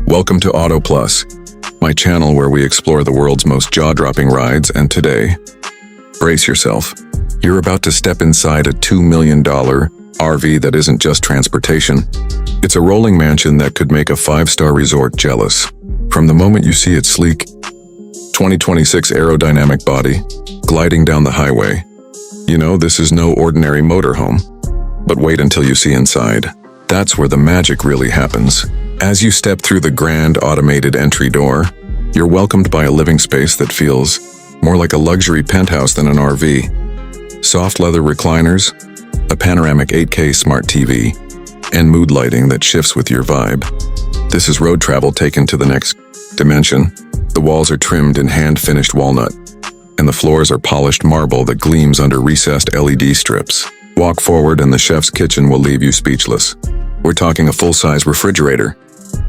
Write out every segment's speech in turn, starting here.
Welcome to Auto Plus, my channel where we explore the world's most jaw-dropping rides, and today, brace yourself. You're about to step inside a $2 million RV that isn't just transportation. It's a rolling mansion that could make a 5-star resort jealous. From the moment you see its sleek, 2026 aerodynamic body, gliding down the highway, you know this is no ordinary motorhome. But wait until you see inside. That's where the magic really happens. As you step through the grand automated entry door, you're welcomed by a living space that feels more like a luxury penthouse than an RV. Soft leather recliners, a panoramic 8K smart TV, and mood lighting that shifts with your vibe. This is road travel taken to the next dimension. The walls are trimmed in hand-finished walnut, and the floors are polished marble that gleams under recessed LED strips. Walk forward and the chef's kitchen will leave you speechless. We're talking a full-size refrigerator,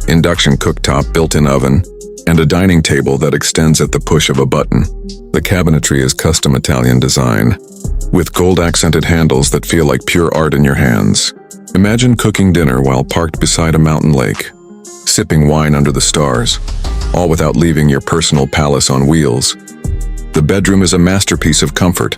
induction cooktop, built-in oven, and a dining table that extends at the push of a button. The cabinetry is custom Italian design, with gold-accented handles that feel like pure art in your hands. Imagine cooking dinner while parked beside a mountain lake, sipping wine under the stars, all without leaving your personal palace on wheels. The bedroom is a masterpiece of comfort.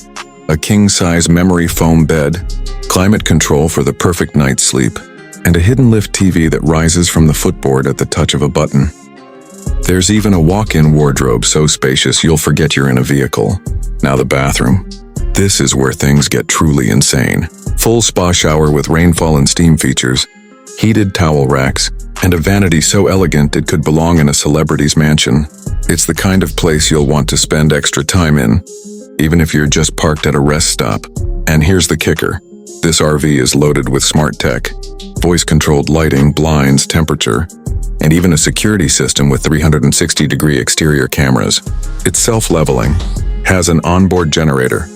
A king-size memory foam bed, climate control for the perfect night's sleep, and a hidden lift TV that rises from the footboard at the touch of a button. There's even a walk-in wardrobe so spacious you'll forget you're in a vehicle. Now the bathroom. This is where things get truly insane. Full spa shower with rainfall and steam features, heated towel racks, and a vanity so elegant it could belong in a celebrity's mansion. It's the kind of place you'll want to spend extra time in, even if you're just parked at a rest stop. And here's the kicker. This RV is loaded with smart tech, voice-controlled lighting, blinds, temperature, and even a security system with 360-degree exterior cameras. It's self-leveling, has an onboard generator,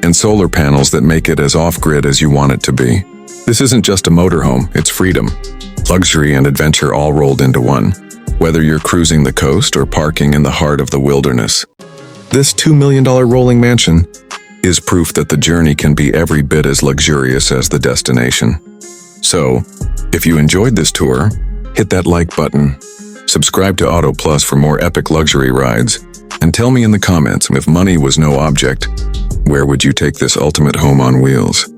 and solar panels that make it as off-grid as you want it to be. This isn't just a motorhome, it's freedom, luxury, and adventure all rolled into one, whether you're cruising the coast or parking in the heart of the wilderness. This $2 million rolling mansion is proof that the journey can be every bit as luxurious as the destination. So, if you enjoyed this tour, hit that like button, subscribe to Auto Plus for more epic luxury rides, and tell me in the comments, if money was no object, where would you take this ultimate home on wheels?